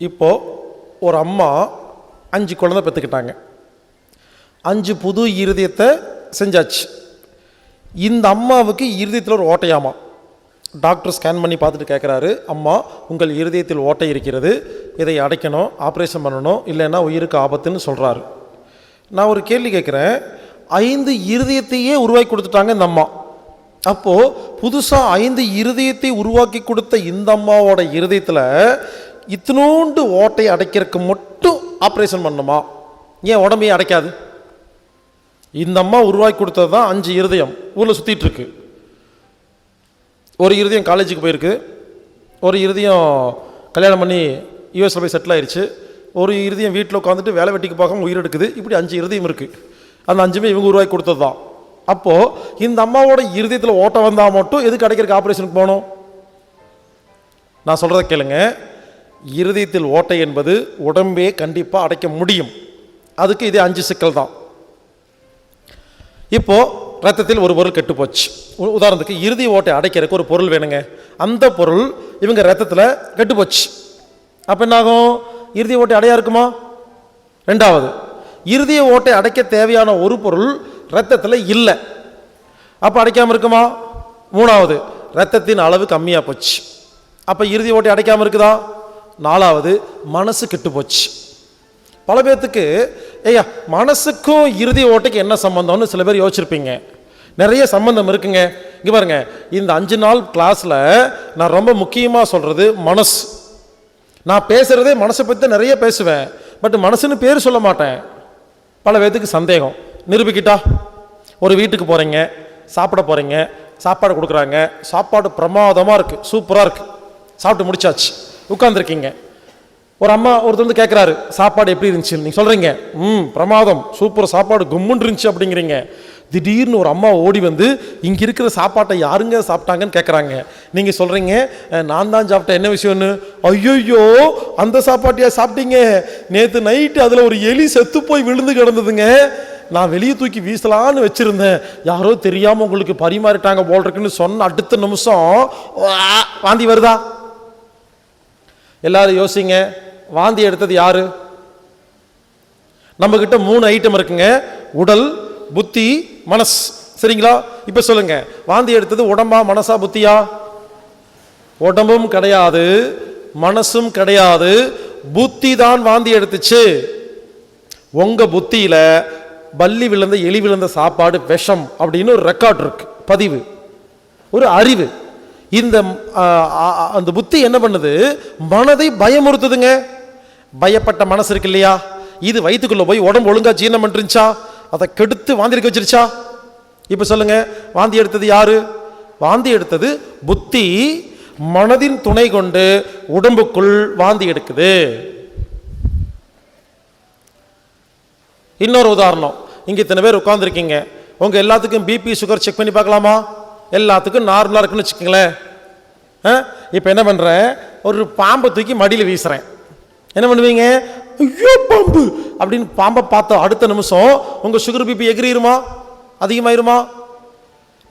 இப்போது ஒரு அம்மா 5 குழந்தை பெற்றுக்கிட்டாங்க. 5 புது இருதயத்தை செஞ்சாச்சு. இந்த அம்மாவுக்கு இருதயத்தில் ஒரு ஓட்டையாமா. டாக்டர் ஸ்கேன் பண்ணி பார்த்துட்டு கேட்குறாரு, அம்மா உங்கள் இருதயத்தில் ஓட்டை இருக்கிறது, இதை அடைக்கணும், ஆப்ரேஷன் பண்ணணும், இல்லைன்னா உயிருக்கு ஆபத்துன்னு சொல்கிறாரு. நான் ஒரு கேள்வி கேட்குறேன், 5 இருதயத்தையே உருவாக்கி கொடுத்துட்டாங்க இந்த அம்மா. அப்போது புதுசாக 5 இருதயத்தை உருவாக்கி கொடுத்த இந்த அம்மாவோட இருதயத்தில் இத்தினோண்டு ஓட்டை அடைக்கிறதுக்கு மட்டும் ஆப்ரேஷன் பண்ணணுமா? ஏன் உடம்பையே அடைக்காது? இந்த அம்மா உருவாக்கி கொடுத்தது தான் 5 இருதயம் ஊரில் சுற்றிட்டு இருக்கு. ஒரு இருதயம் காலேஜுக்கு போயிருக்கு, ஒரு இருதயம் கல்யாணம் பண்ணி யூஎஸில் போய் செட்டில் ஆயிடுச்சு, ஒரு இருதயம் வீட்டில் உட்காந்துட்டு வேலை வெட்டிக்கு போகாமல் உயிர் எடுக்குது. இப்படி 5 இருதயம் இருக்குது. அந்த 5மே இவங்க உருவாக்கி கொடுத்தது தான். அப்போது இந்த அம்மாவோட இருதயத்தில் ஓட்டை வந்தால் மட்டும் எதுக்கு அடைக்கிறதுக்கு ஆப்ரேஷனுக்கு போகணும்? நான் சொல்கிறத கேளுங்க, இருதயத்தில் ஓட்டை என்பது உடம்பே கண்டிப்பாக அடைக்க முடியும். அதுக்கு இதே 5 சிக்கல் தான். இப்போது ரத்தத்தில் ஒரு பொருள் கெட்டு போச்சு. உதாரணத்துக்கு இருதய ஓட்டை அடைக்கிறதுக்கு ஒரு பொருள் வேணுங்க. அந்த பொருள் இவங்க ரத்தத்தில் கெட்டு போச்சு. அப்போ என்னாகும்? இருதய ஓட்டை அடையா இருக்குமா? 2வது, இருதய ஓட்டை அடைக்க தேவையான ஒரு பொருள் ரத்தத்தில் இல்லை, அப்போ அடைக்காமல் இருக்குமா? 3வது, ரத்தத்தின் அளவு கம்மியாக போச்சு, அப்போ இருதய ஓட்டை அடைக்காமல் இருக்குதா? 4வது, மனசு கெட்டு போச்சு. பல பேர்த்துக்கு ஐயா மனசுக்கும் இருதய ஓட்டைக்கு என்ன சம்பந்தம்னு சில பேர் யோசிச்சிருப்பீங்க. நிறைய சம்பந்தம் இருக்குங்க. இங்கே பாருங்க, இந்த 5 நாள் கிளாஸில் நான் ரொம்ப முக்கியமாக சொல்கிறது மனசு. நான் பேசுகிறதே மனசை பற்றி நிறைய பேசுவேன், பட் மனசுன்னு பேர் சொல்ல மாட்டேன். பல பேர்த்துக்கு சந்தேகம். நிரூபிக்கிட்டா, ஒரு வீட்டுக்கு போகிறீங்க, சாப்பிட போகிறீங்க, சாப்பாடு கொடுக்குறாங்க, சாப்பாடு பிரமாதமாக இருக்குது, சூப்பராக இருக்குது, சாப்பிட்டு முடிச்சாச்சு, உட்காந்துருக்கீங்க. ஒரு அம்மா ஒருத்தர் வந்து கேட்குறாரு, சாப்பாடு எப்படி இருந்துச்சு? நீங்கள் சொல்கிறீங்க பிரமாதம், சூப்பர், சாப்பாடு கும்முன்னு இருந்துச்சு அப்படிங்கிறீங்க. திடீர்னு ஒரு அம்மா ஓடி வந்து இங்கே இருக்கிற சாப்பாட்டை யாருங்க சாப்பிட்டாங்கன்னு கேட்குறாங்க. நீங்கள் சொல்கிறீங்க நான் தான் சாப்பிட்டேன், என்ன விஷயம்னு. ஐயோ அந்த சாப்பாட்டையா சாப்பிட்டீங்க? நேற்று நைட்டு அதில் ஒரு எலி செத்து போய் விழுந்து கிடந்ததுங்க, நான் வெளியே தூக்கி வீசலான்னு வச்சுருந்தேன், யாரோ தெரியாமல் உங்களுக்கு பரிமாறிட்டாங்க போல் இருக்குன்னு சொன்ன அடுத்த நிமிஷம் வாந்தி வருதா? எல்லாரும் யோசிங்க, வாந்தி எடுத்தது யாரு? நம்ம கிட்ட 3 ஐட்டம் இருக்குங்க, உடல், புத்தி, மனசு. சரிங்களா? இப்ப சொல்லுங்க, வாந்தி எடுத்தது உடம்பா, மனசா, புத்தியா? உடம்பும் கிடையாது, மனசும் கிடையாது, புத்தி தான் வாந்தி எடுத்துச்சு. உங்க புத்தியில பல்லி விழுந்த, எலி விழுந்த சாப்பாடு விஷம் அப்படின்னு ஒரு ரெக்கார்ட் இருக்கு, பதிவு, ஒரு அறிவு. இந்த அந்த புத்தி என்ன பண்ணுது? மனதை பயமுறுத்துதுங்க. பயப்பட்ட மனசு இருக்கு இல்லையா, இது வயிற்றுக்குள்ள போய் உடம்பு ஒழுங்கா ஜீரணம் பண்ணிருச்சா, அதை கெடுத்து வாந்தி எடுக்க வச்சிருச்சா? இப்ப சொல்லுங்க, வாந்தி எடுத்தது யாரு? வாந்தி எடுத்தது புத்தி, மனதின் துணை கொண்டு உடம்புக்குள் வாந்தி எடுக்குது. இன்னொரு உதாரணம், இங்க இத்தனை பேர் உட்கார்ந்துருக்கீங்க, உங்க எல்லாத்துக்கும் பிபி சுகர் செக் பண்ணி பார்க்கலாமா? எல்லாத்துக்கும் நார்மலாக இருக்குன்னு வச்சுக்கோங்களேன். இப்போ என்ன பண்ணுறேன், ஒரு பாம்பை தூக்கி மடியில் வீசுகிறேன். என்ன பண்ணுவீங்க? ஐயோ பாம்பு அப்படின்னு பாம்பை பார்த்த அடுத்த நிமிஷம் உங்கள் சுகர் பிபி எகிரிருமா, அதிகமாயிருமா?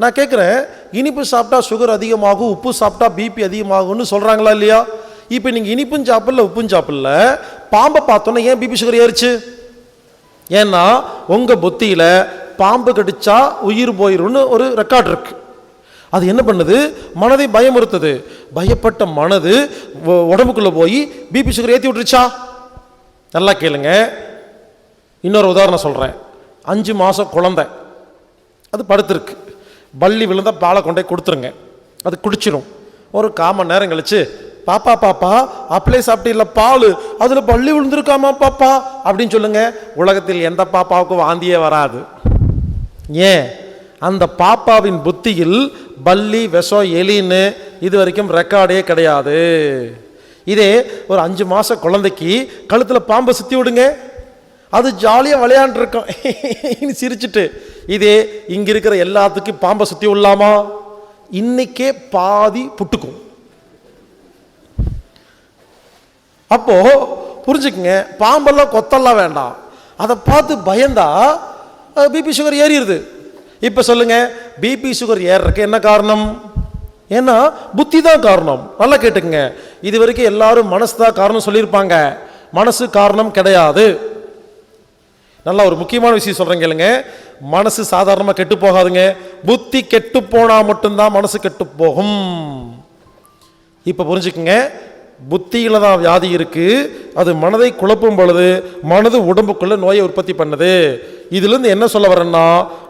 நான் கேட்குறேன், இனிப்பு சாப்பிட்டா சுகர் அதிகமாகும், உப்பு சாப்பிட்டா பிபி அதிகமாகும்னு சொல்கிறாங்களா இல்லையா? இப்போ நீங்கள் இனிப்பும் சாப்பிடல, உப்பும் சாப்பிடல, பாம்பை பார்த்தோன்னே ஏன் பிபி சுகர் ஏறிச்சு? ஏன்னா உங்கள் புத்தியில் பாம்பு கடிச்சா உயிர் போயிரும்னு ஒரு ரெக்கார்ட் இருக்கு. அது என்ன பண்ணுது? மனதை பயமுறுத்துது. பயப்பட்ட மனது உடம்புக்குள்ள போய் பிபி சுகர் ஏற்றி விட்டுருச்சா? நல்லா கேளுங்க, இன்னொரு உதாரணம் சொல்றேன். 5 மாசம் குழந்தை, அது படுத்திருக்கு, பல்லி விழுந்தா பாலை கொண்டே கொடுத்துருங்க, அது குடிச்சிடும். ஒரு 1/4 மணி நேரம் கழிச்சு, பாப்பா பாப்பா அப்படியே சாப்பிட்டீங்களா பால், அதுல பல்லி விழுந்திருக்காமா பாப்பா அப்படின்னு சொல்லுங்க. உலகத்தில் எந்த பாப்பாவுக்கும் வாந்தியே வராது. ஏன்? அந்த பாப்பாவின் புத்தியில் பல்லி, விஷம், எலின்னு இது வரைக்கும் ரெக்கார்டே கிடையாது. இதே ஒரு 5 மாச குழந்தைக்கு கழுத்துல பாம்பை சுத்தி விடுங்க, அது ஜாலியா விளையாண்டு இருக்கும் சிரிச்சுட்டு. இதே இங்க இருக்கிற எல்லாத்துக்கும் பாம்பை சுத்தி விடலாமா? இன்னைக்கே பாதி புட்டுக்கும். அப்போ புரிஞ்சுக்குங்க, பாம்பெல்லாம் கொத்தெல்லாம் வேண்டாம், அதை பார்த்து பயந்தா பிபி சுகர் ஏறிடுது. இப்ப சொல்லுங்க, பிபி சுகர் ஏறதுக்கு என்ன காரணம்? ஏன்னா புத்தி தான் காரணம். நல்லா கேட்டுக்கங்க, இது வரைக்கும் எல்லாரும் மனசு தான் காரணம் சொல்லியிருப்பாங்க. மனசு காரணம் கிடையாது. நல்லா ஒரு முக்கியமான விஷயம் சொல்றேன் கேளுங்க. மனசு சாதாரணமாக கெட்டு போகாதுங்க. புத்தி கெட்டு போனா மட்டும்தான் மனசு கெட்டு போகும். இப்ப புரிஞ்சுக்குங்க, புத்தியில தான் வியாதி இருக்கு. அது மனதை குழப்பும் பொழுது மனது உடம்புக்குள்ள நோயை உற்பத்தி பண்ணுது. இதுல இருந்து என்ன சொல்ல வரேன்னா,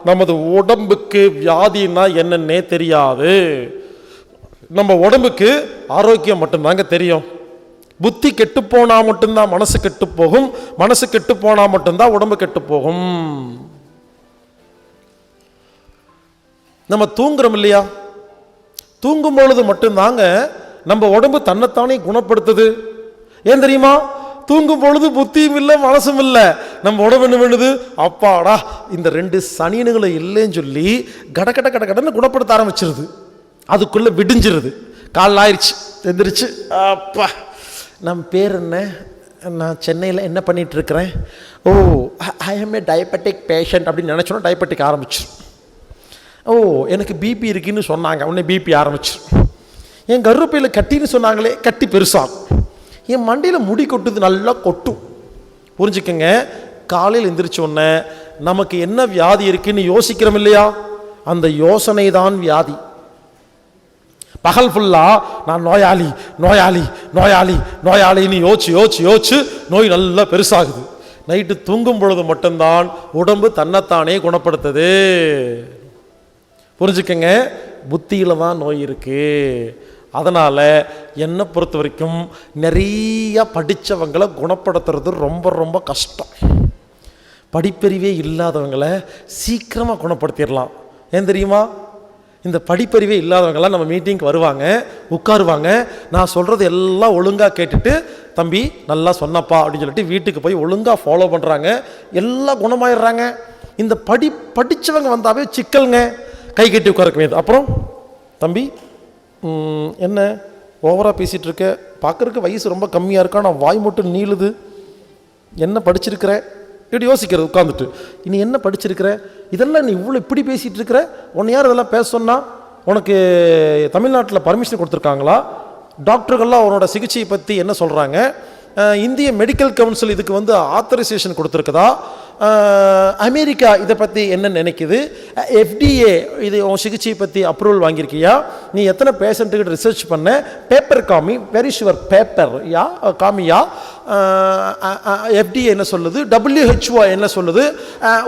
நமது உடம்புக்கு வியாதின்னா என்னன்னே தெரியாது. நம்ம உடம்புக்கு ஆரோக்கியம் மட்டும்தாங்க தெரியும். புத்தி கெட்டு போனா மட்டும்தான் மனசு கெட்டு போகும். மனசு கெட்டு போனா மட்டும்தான் உடம்பு கெட்டு போகும். நம்ம தூங்குறோம் இல்லையா, தூங்கும் பொழுது மட்டும்தாங்க நம்ம உடம்பு தன்னைத்தானே குணப்படுத்துது. ஏன் தெரியுமா? தூங்கும் பொழுது புத்தியும் இல்லை மனசும் இல்லை. நம்ம உடம்பு என்ன பண்ணுது, அப்பாடா இந்த 2 சனியனுகளை இல்லைன்னு சொல்லி கடக்கட கடன்னு குணப்படுத்த ஆரம்பிச்சிருது. அதுக்குள்ள விடிஞ்சிருது. காலைல ஆயிடுச்சு, எந்திரிச்சு அப்பா நம்ம பேர் என்ன, நான் சென்னையில் என்ன பண்ணிட்டு இருக்கிறேன், oh I am a diabetic patient அப்படின்னு நினச்சோன்னா டயபெட்டிக் ஆரம்பிச்சிடும். ஓ எனக்கு பிபி இருக்குன்னு சொன்னாங்க, உடனே பிபி ஆரம்பிச்சிடும். என் கருப்பையில் கட்டின்னு சொன்னாங்களே, கட்டி பெருசாகும். என் மண்டையில் முடி கொட்டுது, நல்லா கொட்டும். புரிஞ்சுக்கங்க, காலையில் எந்திரிச்ச உடனே நமக்கு என்ன வியாதி இருக்குன்னு யோசிக்கிறோம் இல்லையா, அந்த யோசனை தான் வியாதி. பகல் ஃபுல்லா நான் நோயாளி நோயாளி நோயாளி நோயாளின்னு யோசிச்சு யோசிச்சு யோசிச்சு நோய் நல்லா பெருசாகுது. நைட்டு தூங்கும் பொழுது மட்டும்தான் உடம்பு தன்னைத்தானே குணப்படுத்துது. புரிஞ்சுக்கங்க, புத்தியில தான் நோய் இருக்கு. அதனால என்னை பொறுத்த வரைக்கும் நிறைய படித்தவங்களை குணப்படுத்துறது ரொம்ப ரொம்ப கஷ்டம். படிப்பறிவே இல்லாதவங்களை சீக்கிரமாக குணப்படுத்திடலாம். ஏன் தெரியுமா? இந்த படிப்பறிவே இல்லாதவங்களாம் நம்ம மீட்டிங்க்கு வருவாங்க, உட்காருவாங்க, நான் சொல்கிறது எல்லாம் ஒழுங்காக கேட்டுட்டு தம்பி நல்லா சொன்னப்பா அப்படின்னு சொல்லிட்டு வீட்டுக்கு போய் ஒழுங்காக ஃபாலோ பண்ணுறாங்க, எல்லாம் குணமாயிடுறாங்க. இந்த படித்தவங்க வந்தாவே சிக்கலுங்க, கை கட்டி உட்காரக்க வேண்டியது. அப்புறம் தம்பி என்ன ஓவராக பேசிகிட்டு இருக்க, பார்க்குறதுக்கு வயசு ரொம்ப கம்மியாக இருக்கா, நான் வாய் மட்டும் நீளுது, என்ன படிச்சிருக்கிற இப்படி யோசிக்கிறது உட்காந்துட்டு. நீ என்ன படிச்சிருக்கிற, இதெல்லாம் நீ இவ்வளோ இப்படி பேசிகிட்டு இருக்கிற, உன்னை யார் இதெல்லாம் பேச சொன்னா, உனக்கு தமிழ்நாட்டில் பர்மிஷன் கொடுத்துருக்காங்களா, டாக்டர்கள்லாம் அவனோட சிகிச்சையை பற்றி என்ன சொல்கிறாங்க, இந்திய மெடிக்கல் கவுன்சில் இதுக்கு ஆத்தரைசேஷன் கொடுத்துருக்குதா, அமெரிக்கா இதை பற்றி என்ன நினைக்குது, FDA இது உன் சிகிச்சையை பற்றி அப்ரூவல் வாங்கியிருக்கியா, நீ எத்தனை பேஷண்ட்டுக்கிட்ட ரிசர்ச் பண்ண, பேப்பர் காமி, வெரி ஷுவர் பேப்பர் யா காமியா, FDA என்ன சொல்லுது, WHO என்ன சொல்லுது,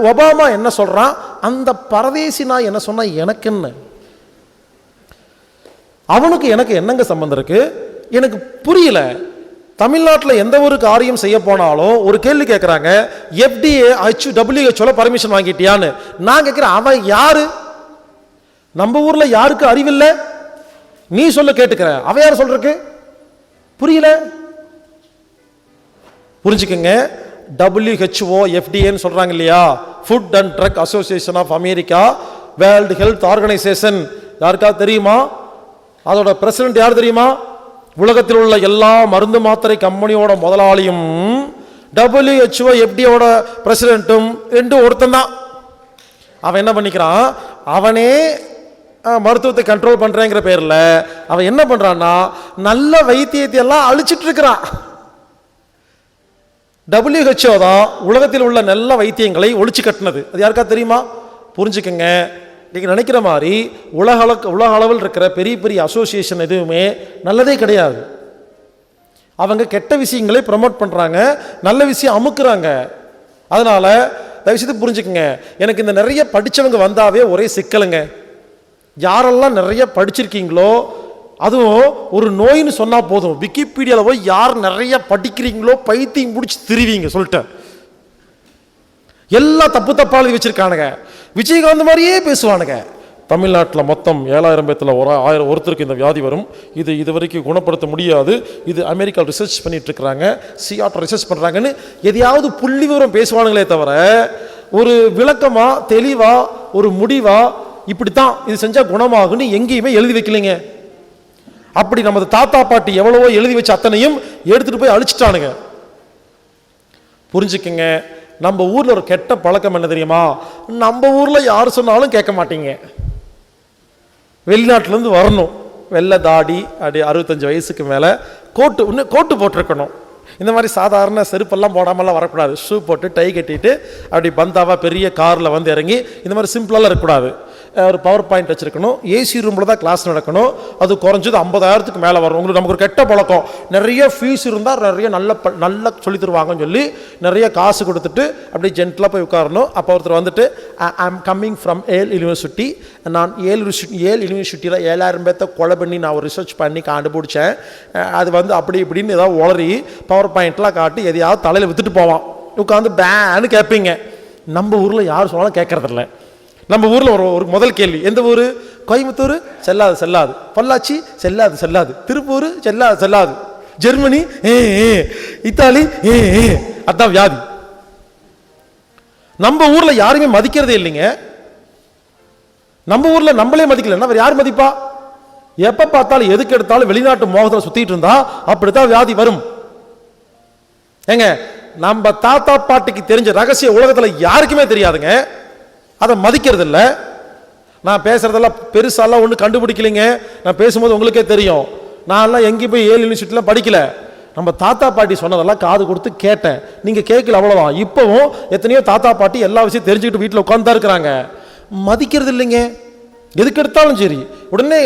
ஒபாமா என்ன சொல்கிறான், அந்த பரதேசி நான் என்ன சொன்னால் எனக்கு என்ன, அவனுக்கு எனக்கு என்னங்க சம்பந்தம் இருக்கு, எனக்கு புரியல. தமிழ்நாட்டில் எந்த ஒரு காரியம் செய்ய போனாலும் ஒரு கேள்வி கேட்குறாங்க, FDA WHO பர்மிஷன் வாங்கிட்டியான்னு. நான் கேட்குறேன், அவன் யாரு? நம்ம ஊரில் யாருக்கு அறிவில்லை, நீ சொல்ல கேட்டுக்கிற, அவன் யார் சொல்றதுக்கு? புரியல. புரிஞ்சுக்கங்க, WHO FDAன்னு சொல்றாங்க இல்லையா, food and drug association of America, world health organisation, யாருக்கா தெரியுமா? அதோட பிரசிடென்ட் யார் தெரியுமா? உலகத்தில் உள்ள எல்லா மருந்து மாத்திரை கம்பெனியோட முதலாளியும் WHO FDAவோட பிரசிடென்ட்டும் ரெண்டும் ஒருத்தன் தான். அவன் என்ன பண்ணிக்கிறான், அவனே மருத்துவத்தை கண்ட்ரோல் பண்றேங்கிற பேர்ல அவன் என்ன பண்றான்னா நல்ல வைத்தியத்தை எல்லாம் அழிச்சிட்டு இருக்கிறான். WHO தான் உலகத்தில் உள்ள நல்ல வைத்தியங்களை ஒழிச்சு கட்டினது. அது யாருக்கா தெரியுமா? புரிஞ்சுக்கங்க, நீங்கள் நினைக்கிற மாதிரி உலக அளவில் இருக்கிற பெரிய பெரிய அசோசியேஷன் எதுவுமே நல்லதே கிடையாது. அவங்க கெட்ட விஷயங்களை ப்ரமோட் பண்ணுறாங்க, நல்ல விஷயம் அமுக்குறாங்க. அதனால தயவுசெய்து புரிஞ்சுக்கங்க, எனக்கு இந்த நிறைய படித்தவங்க வந்தாவே ஒரே சிக்கலுங்க. யாரெல்லாம் நிறைய படிச்சிருக்கீங்களோ, அதுவும் ஒரு நோயின்னு சொன்னால் போதும், விக்கிபீடியாவில் போய் யார் நிறைய படிக்கிறீங்களோ பைத்தியம் பிடிச்சி திருவீங்க சொல்லிட்டேன். எல்லா தப்பு தப்பாக எழுதி வச்சிருக்கானுங்க, விஜயகாந்த் மாதிரியே பேசுவானுங்க. தமிழ்நாட்டில் மொத்தம் 7000 பேத்தில் 1000 ஒருத்தருக்கு இந்த வியாதி வரும், இது வரைக்கும் குணப்படுத்த முடியாது, இது அமெரிக்கா ரிசர்ச் பண்ணிட்டு இருக்கிறாங்க, சியாட்டை ரிசர்ச் பண்ணுறாங்கன்னு எதையாவது புள்ளி விவரம் பேசுவானுங்களே தவிர ஒரு விளக்கமா தெளிவா ஒரு முடிவா இப்படித்தான் இது செஞ்சா குணமாகுன்னு எங்கேயுமே எழுதி வைக்கலைங்க. அப்படி நமது தாத்தா பாட்டி எவ்வளவோ எழுதி வச்ச அத்தனையும் எடுத்துட்டு போய் அழிச்சிட்டானுங்க. புரிஞ்சுக்குங்க, நம்ம ஊர்ல ஒரு கெட்ட பழக்கம் என்ன தெரியுமா, நம்ம ஊர்ல யார் சொன்னாலும் கேட்க மாட்டீங்க, வெளிநாட்டிலேருந்து வரணும், வெள்ளை தாடி, அப்படி 65 வயசுக்கு மேலே கோட்டு போட்டிருக்கணும். இந்த மாதிரி சாதாரண செருப்பெல்லாம் போடாமலாம் வரக்கூடாது. ஷூ போட்டு டை கட்டிட்டு அப்படி பந்தாவா பெரிய காரில் வந்து இறங்கி இந்த மாதிரி சிம்பிளாலாம் இருக்கக்கூடாது. ஒரு பவர் பாயிண்ட் வச்சுருக்கணும். ஏசி ரூமில் தான் கிளாஸ் நடக்கணும். அது குறைஞ்சது 50,000க்கு மேலே வரும். உங்களுக்கு நமக்கு ஒரு கெட்ட பழக்கம், நிறைய ஃபீஸ் இருந்தால் நிறைய நல்ல சொல்லி தருவாங்கன்னு சொல்லி நிறைய காசு கொடுத்துட்டு அப்படி ஜென்டலாக போய் உட்காரணும். அப்போ ஒருத்தர் வந்துட்டு ஐ ஆம் கம்மிங் ஃப்ரம் ஏல் யூனிவர்சிட்டி, நான் ஏல் யூனிவர்சிட்டியில் 7,000 பேர்த்த கொலை பண்ணி நான் ஒரு ரிசர்ச் பண்ணி கண்டுபிடிச்சேன், அது வந்து அப்படி இப்படின்னு ஏதாவது உளறி பவர் பாயிண்ட்லாம் காட்டி எதையாவது தலையில் வித்துட்டு போவான். உட்காந்து பேன்னு கேட்பீங்க. நம்ம ஊரில் யார் சொன்னாலும் கேட்கறதில்ல. நம்ம ஊரில் ஒரு முதல் கேள்வி, எந்த ஊர்? கோயம்புத்தூர், செல்லாது. பொள்ளாச்சி, செல்லாது. திருப்பூர், செல்லாது. ஜெர்மனி, இத்தாலி, அதான் வியாதி. நம்ம ஊர்ல யாருமே மதிக்கிறதே இல்லைங்க. நம்ம ஊர்ல நம்மளே மதிக்கலன்னா வேற யார் மதிப்பா? எப்ப பார்த்தாலும் எதுக்கு எடுத்தாலும் வெளிநாட்டு மோகத்தில் சுத்திட்டு இருந்தா அப்படித்தான் வியாதி வரும். ஏங்க, நம்ம தாத்தா பாட்டிக்கு தெரிஞ்ச ரகசிய உலகத்துல யாருக்குமே தெரியாதுங்க. அதை மதிக்கிறது இல்லை. நான் பேசுறதெல்லாம் பெருசாலாம் ஒன்றும் கண்டுபிடிக்கலைங்க. நான் பேசும்போது உங்களுக்கே தெரியும், நான்லாம் எங்கேயும் போய் ஏல் யூனிவர்சிட்டிலாம் படிக்கல. நம்ம தாத்தா பாட்டி சொன்னதெல்லாம் காது கொடுத்து கேட்டேன். நீங்க கேட்கல, அவ்வளவுதான். இப்பவும் எத்தனையோ தாத்தா பாட்டி எல்லா விஷயம் தெரிஞ்சுக்கிட்டு வீட்டில் உட்கார்ந்து இருக்கிறாங்க. மதிக்கிறது இல்லைங்க. எதுக்கு எடுத்தாலும் சரி உடனே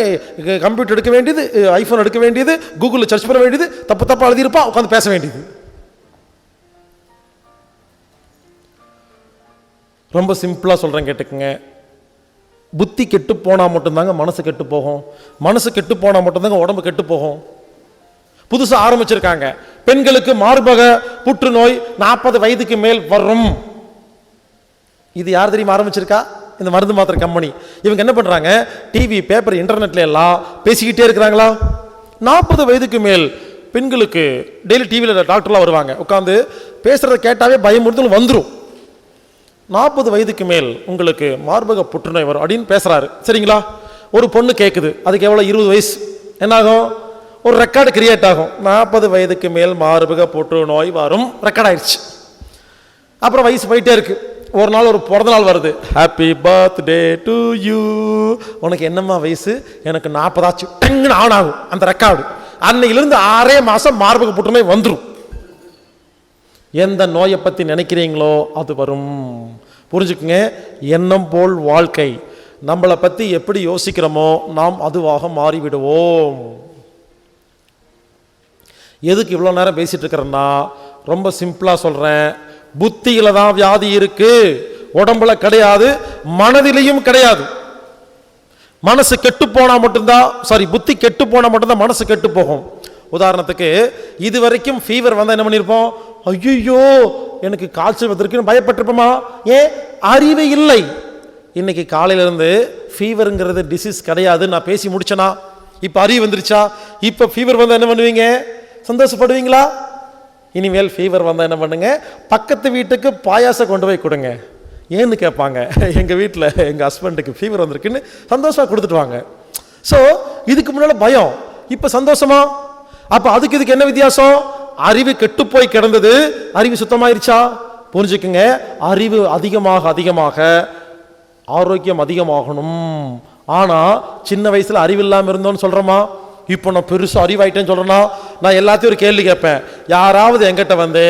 கம்ப்யூட்டர் எடுக்க வேண்டியது, ஐபோன் எடுக்க வேண்டியது, கூகுளில் சர்ச் பண்ண வேண்டியது, தப்பா எழுதியிருப்பா உட்காந்து பேச வேண்டியது. ரொம்ப சிம்பிளாக சொல்கிறேன், கேட்டுக்குங்க. புத்தி கெட்டு போனால் மட்டும்தாங்க மனசு கெட்டு போகும். மனசு கெட்டு போனால் மட்டும்தாங்க உடம்பு கெட்டு போகும். புதுசாக ஆரம்பிச்சிருக்காங்க, பெண்களுக்கு மார்பக புற்றுநோய் 40 வயதுக்கு மேல் வரும். இது யார் தெரியுமா ஆரம்பிச்சிருக்கா? இந்த மருந்து மாத்திரை கம்பெனி. இவங்க என்ன பண்ணுறாங்க, டிவி, பேப்பர், இன்டர்நெட்ல எல்லாம் பேசிக்கிட்டே இருக்கிறாங்களா. 40 வயதுக்கு மேல் பெண்களுக்கு டெய்லி டிவியில் டாக்டர்லாம் வருவாங்க, உட்காந்து பேசுகிறத கேட்டாவே பயமுறுத்தல் வந்துடும். 40 வயதுக்கு மேல் உங்களுக்கு மார்பக புற்றுநோய் வரும் அப்படின்னு பேசுறாரு. சரிங்களா? ஒரு பொண்ணு கேட்குது, அதுக்கு எவ்வளோ? 20 வயசு. என்னாகும்? ஒரு ரெக்கார்டு கிரியேட் ஆகும். 40 வயதுக்கு மேல் மார்பக புற்றுநோய் வரும், ரெக்கார்ட் ஆயிடுச்சு. அப்புறம் வயசு போயிட்டே இருக்கு. ஒரு நாள் ஒரு பிறந்த நாள் வருது, ஹாப்பி பர்த்டே டு யூ. உனக்கு என்னம்மா வயசு? எனக்கு 40 ஆச்சு. டங்குன்னு ஆன் ஆகும் அந்த ரெக்கார்டு. அன்னையிலிருந்து 6 மாசம் மார்பக புற்றுநோய் வந்துடும். எந்த நோயை பற்றி நினைக்கிறீங்களோ அது வரும். புரிஞ்சுக்குங்க, எண்ணம் போல் வாழ்க்கை. நம்மளை பற்றி எப்படி யோசிக்கிறோமோ நாம் அதுவாக மாறிவிடுவோம். எதுக்கு இவ்வளோ நேரம் பேசிட்டு இருக்கிறேன்னா, ரொம்ப சிம்பிளாக சொல்கிறேன், புத்தியில தான் வியாதி இருக்கு, உடம்புல கிடையாது, மனதிலையும் கிடையாது. மனசு கெட்டு போனால் மட்டும்தான், புத்தி கெட்டு போனால் மட்டும்தான் மனசு கெட்டு போகும். உதாரணத்துக்கு, இது வரைக்கும் ஃபீவர் வந்தால் என்ன பண்ணியிருப்போம்? ஐயோ எனக்கு காய்ச்சல் வந்திருக்குன்னு பயப்பட்டிருப்போமா? ஏன்? அறிவு இல்லை. இன்னைக்கு காலையிலேருந்து ஃபீவருங்கிறது டிசீஸ் கிடையாது நான் பேசி முடிச்சேனா? இப்போ அறிவு வந்துருச்சா? இப்போ ஃபீவர் வந்தால் என்ன பண்ணுவீங்க? சந்தோஷப்படுவீங்களா? இனிமேல் ஃபீவர் வந்தால் என்ன பண்ணுங்க, பக்கத்து வீட்டுக்கு பாயாசம் கொண்டு போய் கொடுங்க. ஏன்னு கேட்பாங்க. எங்கள் வீட்டில் எங்கள் ஹஸ்பண்டுக்கு ஃபீவர் வந்திருக்குன்னு சந்தோஷமாக கொடுத்துட்டு வாங்க. ஸோ இதுக்கு முன்னால் பயம், இப்போ சந்தோஷமா? அப்போ இதுக்கு என்ன வித்தியாசம்? அறிவு கெட்டு போய் கிடந்தது, அறிவு சுத்தமாயிருச்சா? புரிஞ்சுக்குங்க, அறிவு அதிகமாக அதிகமாக ஆரோக்கியம் அதிகமாகணும். ஆனா சின்ன வயசுல அறிவு இல்லாமல் இருந்தோன்னு சொல்றோமா? இப்போ நான் பெருசு அறிவாயிட்டேன்னு சொல்றேன்னா, நான் எல்லாத்தையும் ஒரு கேள்வி கேட்பேன். யாராவது என்கிட்ட வந்து,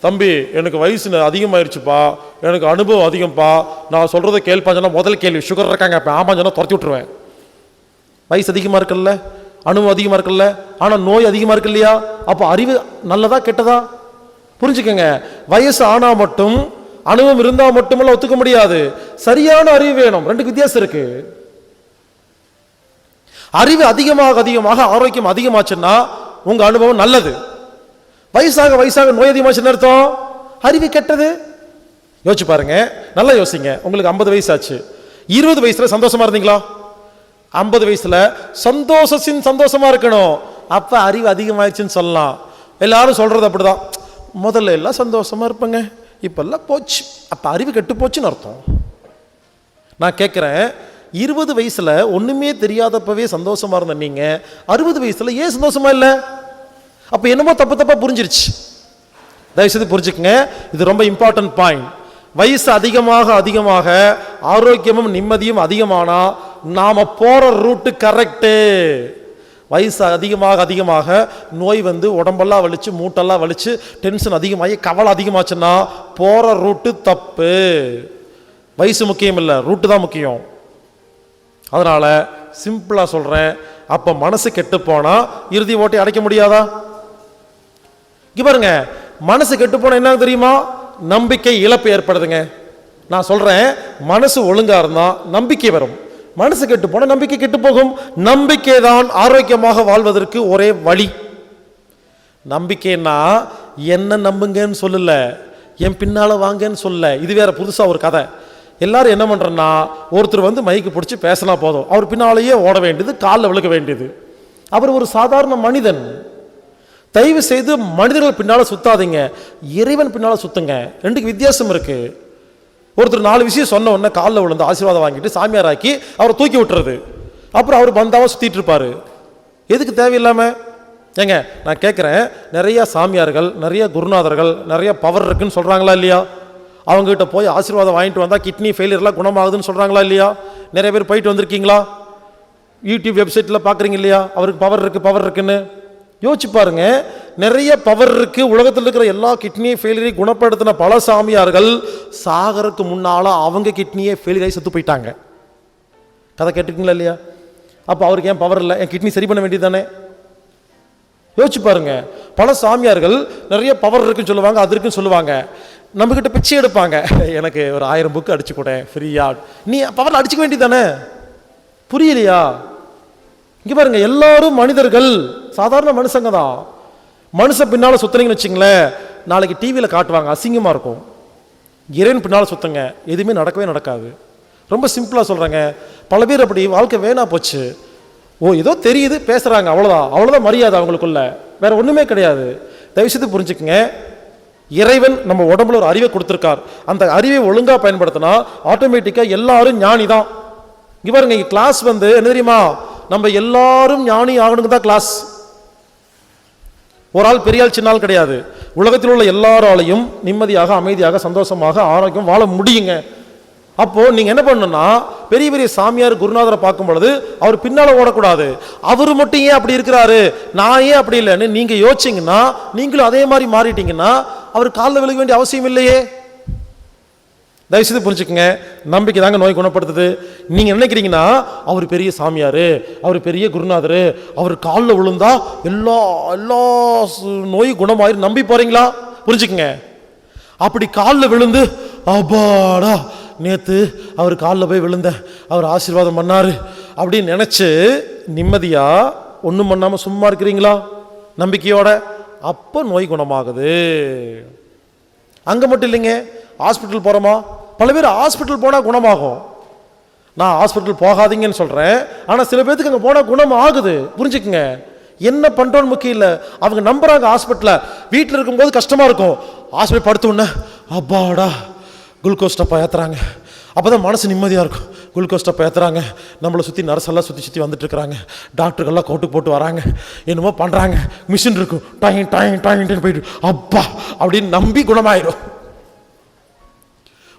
தம்பி எனக்கு வயசு அதிகமாயிருச்சுப்பா, எனக்கு அனுபவம் அதிகம்ப்பா, நான் சொல்றதை கேள்வி சொன்னா முதல் கேள்வி சுகர் இருக்காங்க, ஆமா சொன்னா துரத்தி விட்டுருவேன். வயசு அதிகமா இருக்குல்ல, அனுபவம் அதிகமா இருக்குல்ல, ஆனா நோய் அதிகமா இருக்கு இல்லையா? அப்போ அறிவு நல்லதா கெட்டதா? புரிஞ்சுக்கங்க, வயசு ஆனா மட்டும் அனுபவம் இருந்தா மட்டுமல்ல ஒத்துக்க முடியாது, சரியான அறிவு வேணும். ரெண்டுக்கு வித்தியாசம் இருக்கு. அறிவு அதிகமாக அதிகமாக ஆரோக்கியம் அதிகமாச்சுன்னா உங்க அனுபவம் நல்லது. வயசாக வயசாக நோய் அதிகமாச்சுன்னு அர்த்தம் அறிவு கெட்டது. யோசிச்சு பாருங்க, நல்லா யோசிங்க. உங்களுக்கு 50 வயசு ஆச்சு, 20 வயசுல சந்தோஷமா இருந்தீங்களா? 50 வயசுல சந்தோஷமா இருக்கணும். அப்ப அறிவு அதிகமாயிடுச்சுன்னு சொல்லலாம். எல்லாரும் சொல்றது அப்படிதான், முதல்ல எல்லாம் சந்தோஷமா இருப்பங்க, இப்பெல்லாம் போச்சு, அப்ப அறிவு கெட்டு போச்சுன்னு அர்த்தம். நான் கேட்கிறேன், 20 வயசுல ஒண்ணுமே தெரியாதப்பவே சந்தோஷமா இருந்த நீங்க 60 வயசுல ஏன் சந்தோஷமா இல்லை? அப்ப என்னமோ தப்பா புரிஞ்சிருச்சு. தயவுசெய்து புரிஞ்சுக்கங்க, இது ரொம்ப இம்பார்ட்டன்ட் பாயிண்ட். வயசு அதிகமாக அதிகமாக ஆரோக்கியமும் நிம்மதியும் அதிகமானா நாம போற ரூட்டு கரெக்டு. வயசு அதிகமாக அதிகமாக நோய் வந்து உடம்பெல்லாம் வலிச்சு, மூட்டெல்லாம் வலிச்சு, டென்ஷன் அதிகமாகி, கவலை அதிகமாச்சுன்னா போற ரூட்டு தப்பு. வயசு முக்கியம் இல்லை, ரூட்டு தான் முக்கியம். அதனால சிம்பிளா சொல்றேன், அப்ப மனசு கெட்டு போனா இறுதி ஓட்டை அடைக்க முடியாதா? இங்க பாருங்க, மனசு கெட்டு போனா என்ன தெரியுமா? நம்பிக்கை இழப்பு ஏற்படுதுங்க. நான் சொல்றேன், மனசு ஒழுங்கா இருந்தா நம்பிக்கை வரும். மனசு கெட்டு போன நம்பிக்கை கெட்டு போகும். நம்பிக்கை தான் ஆரோக்கியமாக வாழ்வதற்கு ஒரே வழி. நம்பிக்கைன்னா என்ன நம்புங்கன்னு சொல்லல, என் பின்னால வாங்கன்னு சொல்ல. இது வேற புதுசா ஒரு கதை. எல்லாரும் என்ன பண்றேன்னா, ஒருத்தர் வந்து மைக்கு பிடிச்சி பேசினா போதும், அவர் பின்னாலேயே ஓட வேண்டியது, காலில் விழுக வேண்டியது. அவர் ஒரு சாதாரண மனிதன். தயவு செய்து மனிதர்கள் பின்னால சுத்தாதீங்க, இறைவன் பின்னால சுத்துங்க. ரெண்டுக்கு வித்தியாசம் இருக்கு. ஒருத்தர் 4 விஷயம் சொன்ன உடனே காலில் விழுந்து ஆசீர்வாதம் வாங்கிட்டு சாமியார் ஆக்கி அவரை தூக்கி விட்டுறது, அப்புறம் அவர் பந்தாவா சுத்திட்டு இருப்பாரு. எதுக்கு தேவையில்லாம? ஏங்க நான் கேட்குறேன், நிறைய சாமியார்கள், நிறைய குருநாதர்கள், நிறைய பவர் இருக்குன்னு சொல்றாங்களா இல்லையா? அவங்ககிட்ட போய் ஆசீர்வாதம் வாங்கிட்டு வந்தால் கிட்னி ஃபெயிலியர்லாம் குணமாகுதுன்னு சொல்றாங்களா இல்லையா? நிறைய பேர் போயிட்டு வந்திருக்கீங்களா? யூடியூப் வெப்சைட்டில் பார்க்குறீங்க இல்லையா, அவருக்கு பவர் இருக்குன்னு? யோசிச்சு பாருங்க, நிறைய பவர் இருக்கு. உலகத்தில் இருக்கிற எல்லா கிட்னி ஃபெயிலியரை குணப்படுத்தின பல சாமியார்கள் சாகருக்கு முன்னால அவங்க கிட்னியே ஃபெயிலியர் ஆகி செத்து போயிட்டாங்க. கதை கேட்டுருக்கீங்களா இல்லையா? அப்போ அவருக்கு ஏன் பவர் இல்லை? என் கிட்னி சரி பண்ண வேண்டியது தானே? யோசிச்சு பாருங்க, பல சாமியார்கள் நிறைய பவர் இருக்குன்னு சொல்லுவாங்க, அது இருக்குன்னு சொல்லுவாங்க. நம்மகிட்ட பிச்சை எடுப்பாங்க, எனக்கு ஒரு 1000 புக்கு அடிச்சு கூட ஃப்ரீயா. நீ பவர்ல அடிச்சுக்க வேண்டியது தானே? புரியலையா? இங்க பாருங்க, எல்லாரும் மனிதர்கள், சாதாரண மனுஷங்க தான். மனுஷன் பின்னால சுத்துறீங்கன்னு வச்சுங்களேன், நாளைக்கு டிவியில் காட்டுவாங்க, அசிங்கமா இருக்கும். இறைவன் பின்னால சுத்துங்க, எதுவுமே நடக்கவே நடக்காது. ரொம்ப சிம்பிளா சொல்றேங்க. பல பேர் அப்படி வாழ்க்கை வேணா போச்சு. ஏதோ தெரியுது பேசுறாங்க, அவ்வளவுதான் மரியாதை அவங்களுக்குள்ள, வேற ஒண்ணுமே கிடையாது. தயவுசெய்து புரிஞ்சுக்குங்க, இறைவன் நம்ம உடம்புல ஒரு அறிவை கொடுத்திருக்கார். அந்த அறிவை ஒழுங்கா பயன்படுத்தினா ஆட்டோமேட்டிக்கா எல்லாரும் ஞானி தான். இங்க பாருங்க, கிளாஸ் வந்து என்ன தெரியுமா, நம்ம எல்லாரும் ஞானி ஆகணுங்க தான் கிளாஸ். ஒரு ஆள் பெரிய ஆள் சின்ன ஆள் கிடையாது. உலகத்தில் உள்ள எல்லாராலையும் நிம்மதியாக, அமைதியாக, சந்தோஷமாக, ஆரோக்கியம் வாழ முடியுங்க. அப்போ நீங்க என்ன பண்ணணும்னா, பெரிய பெரிய சாமியார் குருநாதரை பார்க்கும் பொழுது அவர் பின்னால ஓடக்கூடாது. அவர் மட்டும் ஏன் அப்படி இருக்கிறாரு, நான் ஏன் அப்படி இல்லைன்னு நீங்க யோசிச்சீங்கன்னா, நீங்களும் அதே மாதிரி மாறிட்டீங்கன்னா அவர் காலில் விழுக வேண்டிய அவசியம் இல்லையே. தயவுசெய்து புரிஞ்சுக்கங்க, நம்பிக்கை தாங்க நோய் குணப்படுத்துது. நீங்க நினைக்கிறீங்கன்னா அவர் பெரிய சாமியாரு, அவர் பெரிய குருநாதரு, அவர் காலில் விழுந்தா எல்லா நோய் குணமாயிரு நம்பி போறீங்களா? புரிஞ்சுக்கங்க, அப்படி காலில் விழுந்து அப்பாடா நேத்து அவர் காலில் போய் விழுந்த, அவர் ஆசீர்வாதம் பண்ணாரு அப்படின்னு நினைச்சு நிம்மதியா ஒன்றும் பண்ணாம சும்மா இருக்கிறீங்களா நம்பிக்கையோட? அப்போ நோய் குணமாகுது. அங்க மட்டும் இல்லைங்க, ஹாஸ்பிட்டல் போறோமா? பல பேர் ஹாஸ்பிட்டல் போனா குணமாகும். நான் ஹாஸ்பிட்டல் போகாதீங்கன்னு சொல்றேன், ஆனா சில பேருக்கு அங்க போனா குணம் ஆகுது. புரிஞ்சுக்குங்க, என்ன பண்றோன்னு முக்கியம் இல்லை, அவங்க நம்புறாங்க. ஹாஸ்பிட்டல வீட்டில் இருக்கும்போது கஷ்டமா இருக்கும், ஹாஸ்பிட்டல் படுத்த உடனே அப்பாடா குளுக்கோஸ் டப்பா ஏற்றுறாங்க, அப்போதான் மனசு நிம்மதியாக இருக்கும். குளுக்கோஸ் டப்பா ஏற்றுறாங்க, நம்மளை சுற்றி நர்ஸெல்லாம் சுற்றி வந்துட்டு இருக்கிறாங்க, டாக்டர்கள்லாம் கோட்டுக்கு போட்டு வராங்க, என்னமோ பண்ணுறாங்க, மிஷின் இருக்கும், டாயின் டாயின் டாயின்னு போயிட்டு அப்பா அப்படின்னு நம்பி குணமாயிடும்.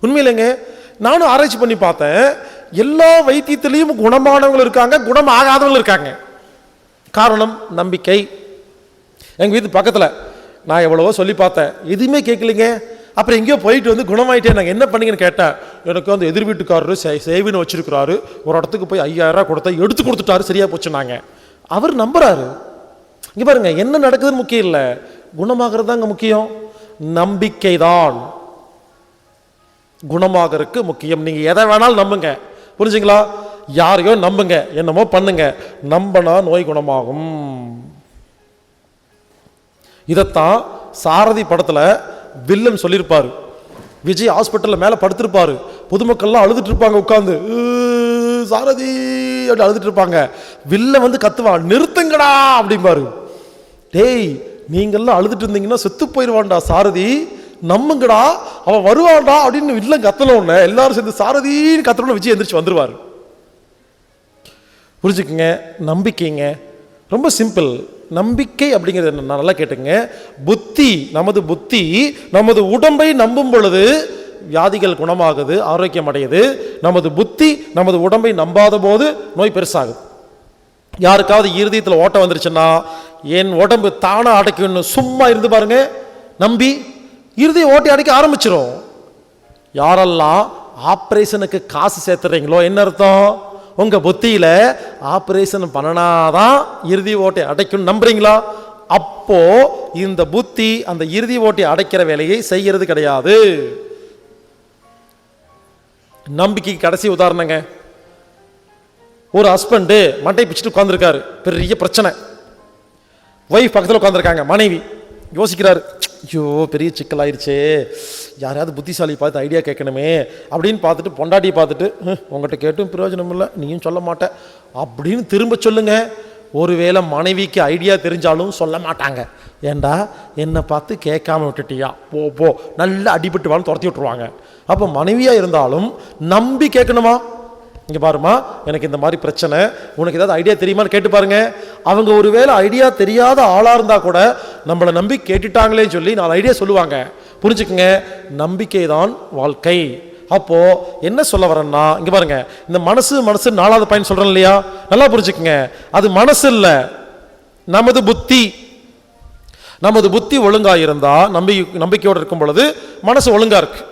உண்மையிலேங்க, நானும் ஆராய்ச்சி பண்ணி பார்த்தேன், எல்லா வைத்தியத்திலையும் குணமானவங்களும் இருக்காங்க, குணமாகாதவங்களும் இருக்காங்க. காரணம் நம்பிக்கை. எங்கள் வீட்டு பக்கத்தில் நான் எவ்வளவோ சொல்லி பார்த்தேன், எதுவுமே கேட்கலிங்க. அப்புறம் எங்கேயோ போயிட்டு வந்து குணமாயிட்டே. நாங்கள் என்ன பண்ணீங்கன்னு கேட்டேன். எனக்கு வந்து எதிர் வீட்டுக்காரரு சேவின்னு வச்சிருக்கிறாரு, ஒரு இடத்துக்கு போய் 5000 ரூபா கொடுத்தா எடுத்து கொடுத்துட்டாரு, சரியா போச்சுனாங்க. அவர் நம்புறாரு. இங்க பாருங்க, என்ன நடக்குதுன்னு முக்கியம் இல்லை, குணமாகிறது தாங்க முக்கியம். நம்பிக்கை தான் குணமாகறதுக்கு முக்கியம். நீங்க எதை வேணாலும் நம்புங்க, புரிஞ்சுங்களா? யாரையோ நம்புங்க, என்னமோ பண்ணுங்க, நம்பனா நோய் குணமாகும். இதத்தான் சாரதி படத்துல வில்லன் சொல்லியிருப்பாரு. விஜய் ஹாஸ்பிட்டல்ல மேல படுத்திருப்பாரு, பொதுமக்கள்லாம் அழுதுட்டு இருப்பாங்க, உட்கார்ந்து சாரதி அப்படி அழுதுட்டு இருப்பாங்க. வில்லன் வந்து கத்துவான், நிறுத்துங்கடா அப்படிம்பாரு. டேய், நீங்கெல்லாம் அழுதுட்டு இருந்தீங்கன்னா செத்து போயிடுவான்டா சாரதி, நம்புங்கடா அவன் வருவான்டா அப்படின்னு வில்லன் கத்தலோன்னு எல்லாரும் சேர்ந்து சாரதின்னு கத்தலோன்னு விஜய் எந்திரிச்சு வந்துருவாரு. புரிஞ்சுக்குங்க, நம்பிக்கைங்க ரொம்ப சிம்பிள். நம்பிக்கை அப்படிங்கிறது என்ன, நல்லா கேட்டுங்க. புத்தி, நமது புத்தி நமது உடம்பை நம்பும் பொழுது வியாதிகள் குணமாகுது, ஆரோக்கியம் அடையுது. நமது புத்தி நமது உடம்பை நம்பாத போது நோய் பெருசாகுது. யாருக்காவது இருதயத்தில் ஓட்டம் வந்துருச்சுன்னா என் உடம்பு தானா அடைக்கும்னு சும்மா இருந்து பாருங்க, நம்பி இருதய ஓட்டை அடைக்க ஆரம்பிச்சிடும். யாரெல்லாம் ஆப்ரேஷனுக்கு காசு சேர்த்துறீங்களோ என்ன அர்த்தம்? உங்க புத்தியில ஆப்ரேஷன் பண்ணனாதான் இறுதி ஓட்டை அடைக்கும் நம்புறீங்களா? அப்போ இந்த புத்தி அந்த இறுதி ஓட்டை அடைக்கிற வேலையை செய்யறது கிடையாது. நம்பிக்கைக்கு கடைசி உதாரணங்க, ஒரு ஹஸ்பண்டு மண்டை பிச்சுட்டு உட்கார்ந்துருக்காரு, பெரிய பிரச்சனை. ஒய்ஃப் பக்கத்தில் உட்காந்துருக்காங்க, மனைவி யோசிக்கிறாரு, ஐயோ பெரிய சிக்கல் ஆயிடுச்சு, யாரையாவது புத்திசாலி பார்த்து ஐடியா கேட்கணுமே அப்படின்னு பார்த்துட்டு பொண்டாட்டியை பார்த்துட்டு உங்கள்கிட்ட கேட்டும் பிரயோஜனம் இல்லை, நீயும் சொல்ல மாட்டேன் அப்படின்னு திரும்ப சொல்லுங்க. ஒருவேளை மனைவிக்கு ஐடியா தெரிஞ்சாலும் சொல்ல மாட்டாங்க. ஏண்டா என்னை பார்த்து கேட்காம விட்டுட்டியா, போ போ நல்லா அடிபட்டு வாழ் துரத்தி விட்டுருவாங்க. அப்போ மனைவியாக இருந்தாலும் நம்பி கேட்கணுமா? இங்கே பாருமா, எனக்கு இந்த மாதிரி பிரச்சனை, உனக்கு ஏதாவது ஐடியா தெரியுமான்னு கேட்டு பாருங்க. அவங்க ஒருவேளை ஐடியா தெரியாத ஆளாக இருந்தால் கூட நம்மளை நம்பி கேட்டுட்டாங்களேன்னு சொல்லி 4 ஐடியா சொல்லுவாங்க. புரிஞ்சுக்குங்க, நம்பிக்கை தான் வாழ்க்கை. அப்போ என்ன சொல்ல வரேன்னா, இங்க பாருங்க, இந்த மனசு 4வது பாயிண்ட் சொல்றேன் இல்லையா, நல்லா புரிஞ்சுக்குங்க. அது மனசு இல்ல, நமது புத்தி. நமது புத்தி ஒழுங்கா இருந்தா, நம்பிக்கையோடு இருக்கும் பொழுது மனசு ஒழுங்கா இருக்கு.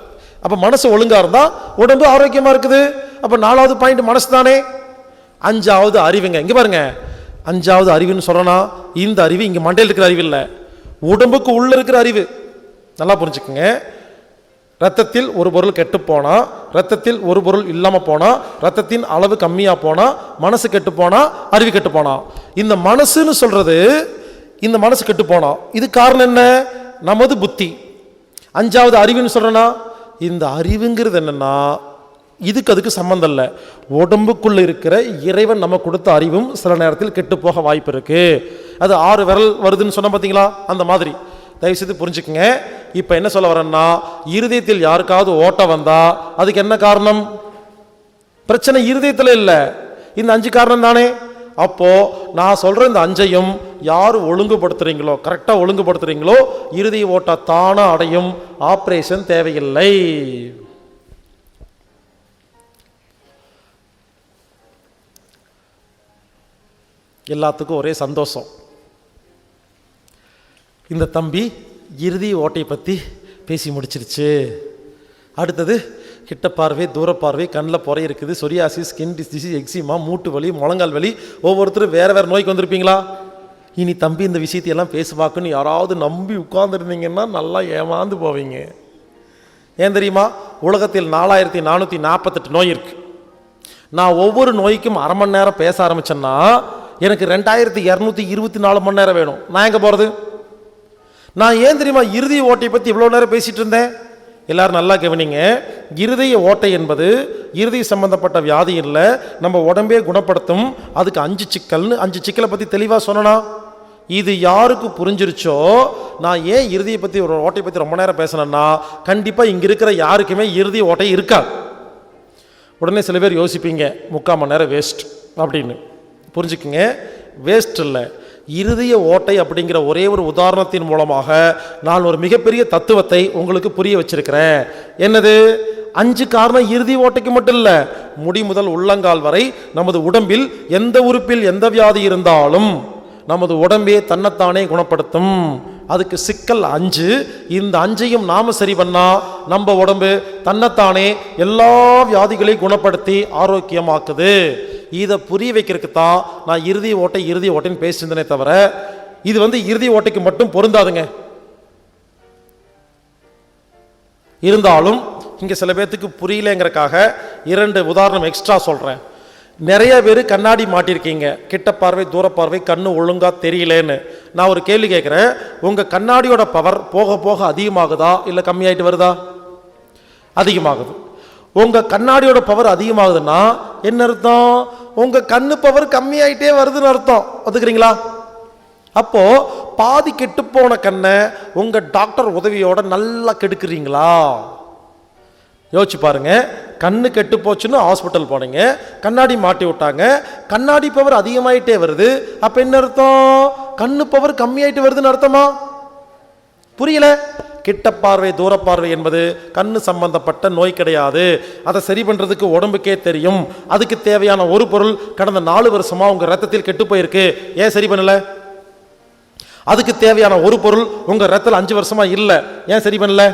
அப்ப மனசு ஒழுங்கா இருந்தா உடம்பு ஆரோக்கியமா இருக்குது. அப்ப 4வது பாயிண்ட் மனசு தானே. 5வது அறிவுங்க. இங்க பாருங்க, 5வது அறிவுன்னு சொல்றனா, இந்த அறிவு இங்க மண்டையில் இருக்கிற அறிவு இல்ல, உடம்புக்கு உள்ள இருக்கிற அறிவு. நல்லா புரிஞ்சுக்குங்க. ரத்தத்தில் ஒரு பொருள் கெட்டு போனா, ரத்தத்தில் ஒரு பொருள் இல்லாம போனா, ரத்தத்தின் அளவு கம்மியா போனா, மனசு கெட்டு போனா, அறிவு கெட்டு போனா, இந்த மனசுன்னு சொல்றது, இந்த மனசு கெட்டு போனா இது காரணம் என்ன? நமது புத்தி. 5வது அறிவுன்னு சொல்றனா, இந்த அறிவுங்கிறது என்னன்னா இதுக்கு அதுக்கு சம்பந்தம் இல்லை. உடம்புக்குள்ள இருக்கிற இறைவன் நம்ம கொடுத்த அறிவும் சில நேரத்தில் கெட்டு போக வாய்ப்பு இருக்கு. அது 6 விரல் வருதுன்னு சொன்ன பார்த்தீங்களா, அந்த மாதிரி. தயவுசெய்து புரிஞ்சுக்குங்க. இப்போ என்ன சொல்ல வரேன்னா, இருதயத்தில் யாருக்காவது ஓட்டம் வந்தா அதுக்கு என்ன காரணம்? பிரச்சனை இருதயத்தில் இல்லை, இந்த 5 காரணம் தானே. அப்போ நான் சொல்ற இந்த 5ஐயும் யார் ஒழுங்குபடுத்துறீங்களோ, கரெக்டா ஒழுங்குபடுத்துறீங்களோ, இருதய ஓட்ட தானா அடையும், ஆபரேஷன் தேவையில்லை. எல்லாத்துக்கும் ஒரே சந்தோஷம். இந்த தம்பி இறுதி ஓட்டை பற்றி பேசி முடிச்சிருச்சு. அடுத்தது கிட்ட பார்வை, தூர பார்வை, கண்ணில் புறை இருக்குது, சொரியாசிஸ், ஸ்கின் டிசீஸ், எக்ஸிமா, மூட்டு வலி, முழங்கால் வலி, ஒவ்வொருத்தரும் வேறு வேறு நோய்க்கு வந்திருப்பீங்களா? இனி தம்பி இந்த விஷயத்தையெல்லாம் பேசுவாக்குன்னு யாராவது நம்பி உட்கார்ந்துருந்தீங்கன்னா நல்லா ஏமாந்து போவீங்க. ஏன் தெரியுமா? உலகத்தில் 4448 நோய் இருக்கு. நான் ஒவ்வொரு நோய்க்கும் அரை மணி நேரம் பேச ஆரம்பிச்சேன்னா எனக்கு 2224 மணி நேரம் வேணும். நான் எங்கே போகிறது? நான் ஏன் தெரியுமா இருதய ஓட்டை பற்றி இவ்வளோ நேரம் பேசிகிட்டு இருந்தேன்? எல்லாரும் நல்லா கவனிங்க. இருதய ஓட்டை என்பது இருதய சம்பந்தப்பட்ட வியாதி இல்லை, நம்ம உடம்பே குணப்படுத்தும். அதுக்கு 5 சிக்கல்னு 5 சிக்கலை பற்றி தெளிவாக சொன்னா, இது யாருக்கு புரிஞ்சிருச்சோ, நான் ஏன் இருதய பற்றி ஒரு ஓட்டை பற்றி ரொம்ப நேரம் பேசினேன்னா, கண்டிப்பாக இங்கே இருக்கிற யாருக்குமே இருதய ஓட்டை இருக்காது. உடனே சில பேர் யோசிப்பீங்க 3/4 மணி நேரம் வேஸ்ட் அப்படின்னு. புரிஞ்சுக்குங்க, வேஸ்ட் இல்லை. இருதய ஓட்டை அப்படிங்கிற ஒரே ஒரு உதாரணத்தின் மூலமாக நான் ஒரு மிகப்பெரிய தத்துவத்தை உங்களுக்கு புரிய வச்சிருக்கிறேன். என்னது? 5 காரணம் இருதய ஓட்டைக்கு மட்டும் இல்லை, முடி முதல் உள்ளங்கால் வரை நமது உடம்பில் எந்த உறுப்பில் எந்த வியாதி இருந்தாலும் நமது உடம்பே தன்னைத்தானே குணப்படுத்தும். அதுக்கு சிக்கல் 5. இந்த 5ஐயும் நாம சரி பண்ணா நம்ம உடம்பு தன்னைத்தானே எல்லா வியாதிகளையும் குணப்படுத்தி ஆரோக்கியமாக்குது. இதை புரிய வைக்கிறதுக்கு தான் நான் இருதய ஓட்டைன்னு பேசியிருந்தேனே தவிர, இது இருதய ஓட்டைக்கு மட்டும் பொருந்தாதுங்க. இருந்தாலும் இங்கே சில பேர்த்துக்கு புரியலங்கிறக்காக 2 உதாரணம் எக்ஸ்ட்ரா சொல்கிறேன். நிறைய பேர் கண்ணாடி மாட்டிருக்கீங்க, கிட்ட பார்வை, தூர பார்வை, கண்ணு ஒழுங்கா தெரியலேன்னு. நான் ஒரு கேள்வி கேட்குறேன், உங்கள் கண்ணாடியோட பவர் போக போக அதிகமாகுதா இல்லை கம்மியாயிட்டு வருதா? அதிகமாகுது. உங்கள் கண்ணாடியோட பவர் அதிகமாகுதுன்னா என்ன அர்த்தம்? உங்கள் கண்ணு பவர் கம்மியாயிட்டே வருதுன்னு அர்த்தம். ஒத்துக்கிறீங்களா? அப்போ பாதி கெட்டு போன கண்ணை உங்கள் டாக்டர் உதவியோட நல்லா கெடுக்குறீங்களா? யோசிச்சு பாருங்க. கண்ணு கெட்டு போச்சுன்னு ஹாஸ்பிட்டல் போனீங்க, கண்ணாடி மாட்டி விட்டாங்க, கண்ணாடி பவர் அதிகமாயிட்டே வருது. அப்ப என்ன அர்த்தம்? கண்ணு பவர் கம்மியாயிட்டு வருதுன்னு அர்த்தமா? புரியல? கிட்ட பார்வை தூர பார்வை என்பது கண்ணு சம்பந்தப்பட்ட நோய் கிடையாது. அதை சரி பண்றதுக்கு உடம்புக்கே தெரியும். அதுக்கு தேவையான ஒரு பொருள் கடந்த 4 வருஷமா உங்க ரத்தத்தில் கெட்டு போயிருக்கு, ஏன் சரி பண்ணல? அதுக்கு தேவையான ஒரு பொருள் உங்க ரத்தத்தில் 5 வருஷமா இல்ல, ஏன் சரி பண்ணல?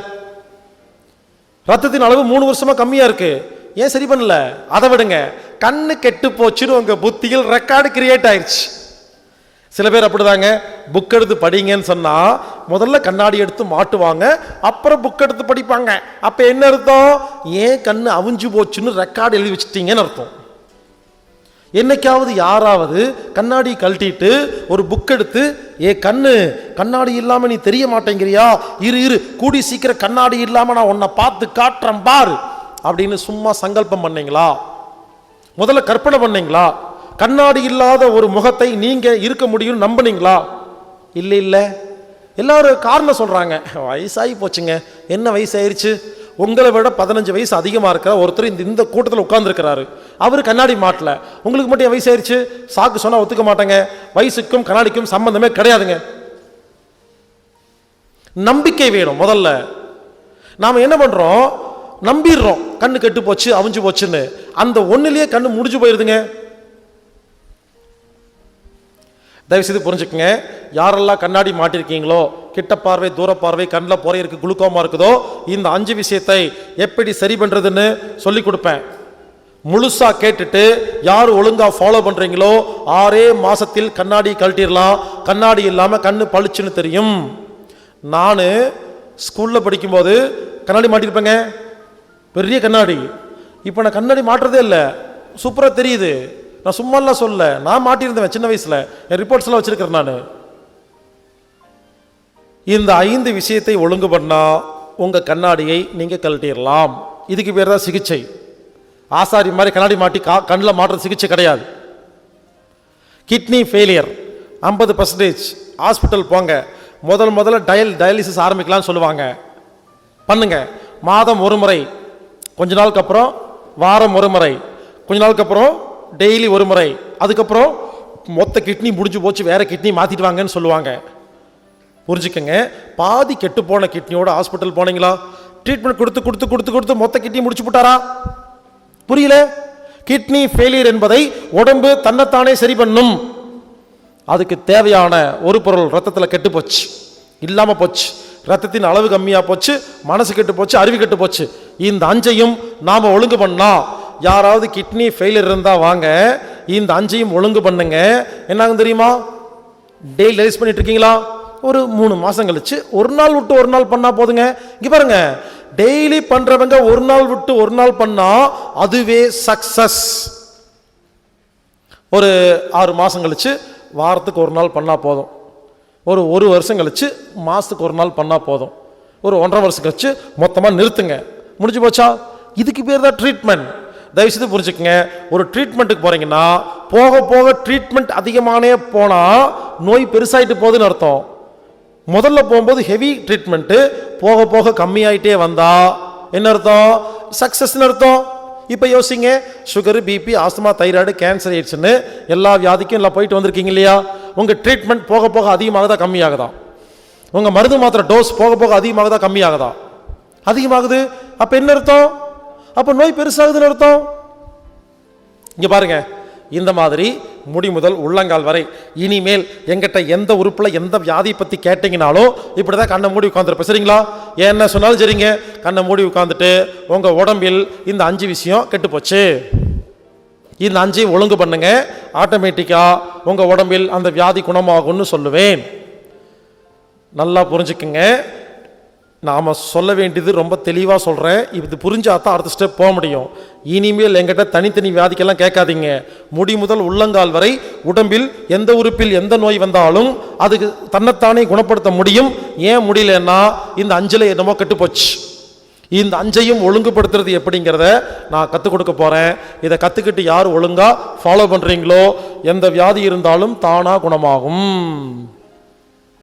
ரத்தத்தின் அளவு 3 வருஷமா கம்மியா இருக்கு, ஏன் சரி பண்ணல? அதை விடுங்க, கண்ணு கெட்டு போச்சுன்னு உங்க புத்தியில் ரெக்கார்டு கிரியேட் ஆயிடுச்சு. சில பேர் அப்படிதாங்க, புக் எடுத்து படிங்கன்னு சொன்னா முதல்ல கண்ணாடி எடுத்து மாட்டுவாங்க, அப்புறம் புக் எடுத்து படிப்பாங்க. அப்ப என்ன அர்த்தம்? ஏன் கண்ணு அவிஞ்சு போச்சுன்னு ரெக்கார்டு எழுதி வச்சுட்டீங்கன்னு அர்த்தம். என்னைக்காவது யாராவது கண்ணாடி கழட்டிட்டு ஒரு புக் எடுத்து, ஏ கண்ணு கண்ணாடி இல்லாம நீ தெரிய மாட்டேங்கிறியா, இரு கூடி சீக்கிரம் கண்ணாடி இல்லாம நான் உன்னை பார்த்து காட்டுறேன் பாரு அப்படின்னு சும்மா சங்கல்பம் பண்ணீங்களா? முதல்ல கற்பனை பண்ணீங்களா? கண்ணாடி இல்லாத ஒரு முகத்தை நீங்க இருக்க முடியும் நம்பினீங்களா? இல்ல. எல்லாரும் காரணம் சொல்றாங்க, வயசாகி போச்சுங்க. என்ன வயசாயிருச்சு? உங்களை விட 15 வயசு அதிகமா இருக்கிற ஒருத்தர் இந்த கூட்டத்தில் உட்கார்ந்து இருக்கிறாரு, அவரு கண்ணாடி மாட்டல, உங்களுக்கு மட்டும் வயசாயிருச்சு? சாக்கு சொன்னா ஒத்துக்க மாட்டேங்க. வயசுக்கும் கண்ணாடிக்கும் சம்பந்தமே கிடையாதுங்க. நம்பிக்கை வேணும். முதல்ல நாம என்ன பண்றோம், நம்பிடுறோம் கண்ணு கெட்டு போச்சு அவிஞ்சு போச்சுன்னு. அந்த ஒண்ணுலயே கண்ணு முடிஞ்சு போயிருதுங்க. தயவுசெய்து புரிஞ்சுக்குங்க, யாரெல்லாம் கண்ணாடி மாட்டிருக்கீங்களோ, கிட்ட பார்வை தூர பார்வை கண்ணில் போற இருக்கு குளுக்கோமா இருக்குதோ, இந்த 5 விஷயத்தை எப்படி சரி பண்றதுன்னு சொல்லி கொடுப்பேன். முழுசா கேட்டுட்டு யார் ஒழுங்கா ஃபாலோ பண்றீங்களோ 6 மாசத்தில் கண்ணாடி கழட்டிடலாம். கண்ணாடி இல்லாம கண்ணு பளிச்சுன்னு தெரியும். நான் ஸ்கூல்ல படிக்கும்போது கண்ணாடி மாட்டிருப்பேங்க, பெரிய கண்ணாடி. இப்போ நான் கண்ணாடி மாட்டுறதே இல்லை, சூப்பரா தெரியுது. நான் சும்மாலாம் சொல்ல, நான் மாட்டியிருந்தேன் சின்ன வயசுல, என் ரிப்போர்ட்ஸ் எல்லாம் வச்சிருக்கிறேன் நான். இந்த 5 விஷயத்தை ஒழுங்கு பண்ணா உங்க கண்ணாடியை நீங்க கழட்டிடலாம். இதுக்கு பேர் தான் சிகிச்சை. ஆசாரி மாதிரி கண்ணாடி மாட்டி கண்ணில் மாட்டுற சிகிச்சை கிடையாது. கிட்னி ஃபெயிலியர் 50%, ஹாஸ்பிட்டல் போங்க. முதல்ல டயாலிசிஸ் ஆரம்பிக்கலாம்னு சொல்லுவாங்க, பண்ணுங்க. மாதம் ஒரு முறை, கொஞ்ச நாளுக்கு அப்புறம் வாரம் ஒரு முறை, கொஞ்ச நாளுக்கு அப்புறம் டெய்லி ஒரு முறை, அதுக்கப்புறம் மொத்த கிட்னி முடிஞ்சு போச்சு வேற கிட்னி மாத்திட்டு வாங்கன்னு சொல்லுவாங்க. புரிஞ்சுக்கங்க, பாதி கெட்டு போன கிட்னியோட ஹாஸ்பிட்டல் போனீங்களா? ட்ரீட்மெண்ட் கொடுத்து கொடுத்து கொடுத்து கொடுத்து மொத்த கிட்னி முடிச்சு போட்டாரா? புரியல. கிட்னி ஃபெயிலியர் என்பதை உடம்பு தன்னைத்தானே சரி பண்ணும். அதுக்கு தேவையான ஒரு பொருள் ரத்தத்தில் கெட்டு போச்சு, இல்லாம போச்சு, ரத்தத்தின் அளவு கம்மியா போச்சு, மனசு கெட்டு போச்சு, அறிவு கெட்டு போச்சு. இந்த 5ஐயும் நாம ஒழுங்கு பண்ணா, யாராவது கிட்னி ஃபெயிலியர் இருந்தா வாங்க, இந்த 5ஐயும் ஒழுங்கு பண்ணுங்க. என்னாகும் தெரியுமா? டெய்லி டெலிஸ் பண்ணிட்டு இருக்கீங்களா? ஒரு 3 மாசம் கழிச்சு ஒரு நாள் விட்டு ஒரு நாள் பண்ணா போதுங்க. இங்க பாருங்க, டெய்லி பண்றவங்க ஒரு நாள் விட்டு ஒரு நாள் பண்ணா அதுவே சக்சஸ். ஒரு 6 மாசம் கழிச்சு வாரத்துக்கு ஒரு நாள் பண்ணா போதும். ஒரு வருஷம் கழிச்சு மாசத்துக்கு ஒரு நாள் பண்ணா போதும். ஒரு 1.5 வருஷம் கழிச்சு மொத்தமா நிறுத்துங்க. முடிஞ்சு போச்சா? இதுக்கு பேர் தான் ட்ரீட்மெண்ட். தயவுசெய்து புரிஞ்சுக்கங்க, ஒரு ட்ரீட்மெண்ட்டுக்கு போறீங்கன்னா போக போக ட்ரீட்மெண்ட் அதிகமானே போனா நோய் பெருசாயிட்டு போகுதுன்னு அர்த்தம். முதல்ல போகும்போது ஹெவி ட்ரீட்மெண்ட், போக போக கம்மியாயிட்டே வந்தா என்ன அர்த்தம்? சக்சஸ்ன்னு அர்த்தம். இப்போ யோசிங்க, sugar, BP, asthma, thyroid, cancer, எய்ட்ஸ்னு எல்லா வியாதிக்கும் எல்லாம் போயிட்டு வந்திருக்கீங்க இல்லையா? உங்க ட்ரீட்மெண்ட் போக போக அதிகமாகதா கம்மியாகுதா? உங்க மருந்து மாத்திரை டோஸ் போக போக அதிகமாகதா கம்மியாகுதா? அதிகமாகுது. அப்ப என்ன அர்த்தம்? அப்ப நோய் பெருசாகுதுன்னு அர்த்தம். இங்க பாருங்க, இந்த மாதிரி முடி முதல் உள்ளங்கால் வரை இனிமேல் எங்கிட்ட எந்த உறுப்புல எந்த வியாதியை பத்தி கேட்டீங்கனாலும் இப்படிதான் கண்ணை மூடி உட்காந்துருப்பேன். சரிங்களா? என்ன சொன்னாலும் சரிங்க, கண்ணை மூடி உட்காந்துட்டு உங்க உடம்பில் இந்த 5 விஷயம் கெட்டு போச்சு, இந்த 5ஐயும் ஒழுங்கு பண்ணுங்க, ஆட்டோமேட்டிக்கா உங்க உடம்பில் அந்த வியாதி குணமாகும்னு சொல்லுவேன். நல்லா புரிஞ்சுக்குங்க, நாம சொல்ல வேண்டியது ரொம்ப தெளிவா சொல்றேன். இது புரிஞ்சாதான் அடுத்த ஸ்டெப் போக முடியும். இனிமேல் எங்கிட்ட தனித்தனி வியாதிக்கெல்லாம் கேட்காதீங்க. முடி முதல் உள்ளங்கால் வரை உடம்பில் எந்த உறுப்பில் எந்த நோய் வந்தாலும் அதுக்கு தன்னைத்தானே குணப்படுத்த முடியும். ஏன் முடியலன்னா இந்த 5ல என்னமோ கெட்டு போச்சு. இந்த 5ஐயும் ஒழுங்குபடுத்துறது எப்படிங்கிறத நான் கற்றுக் கொடுக்க போறேன். இதை கத்துக்கிட்டு யார் ஒழுங்கா ஃபாலோ பண்றீங்களோ எந்த வியாதி இருந்தாலும் தானா குணமாகும்.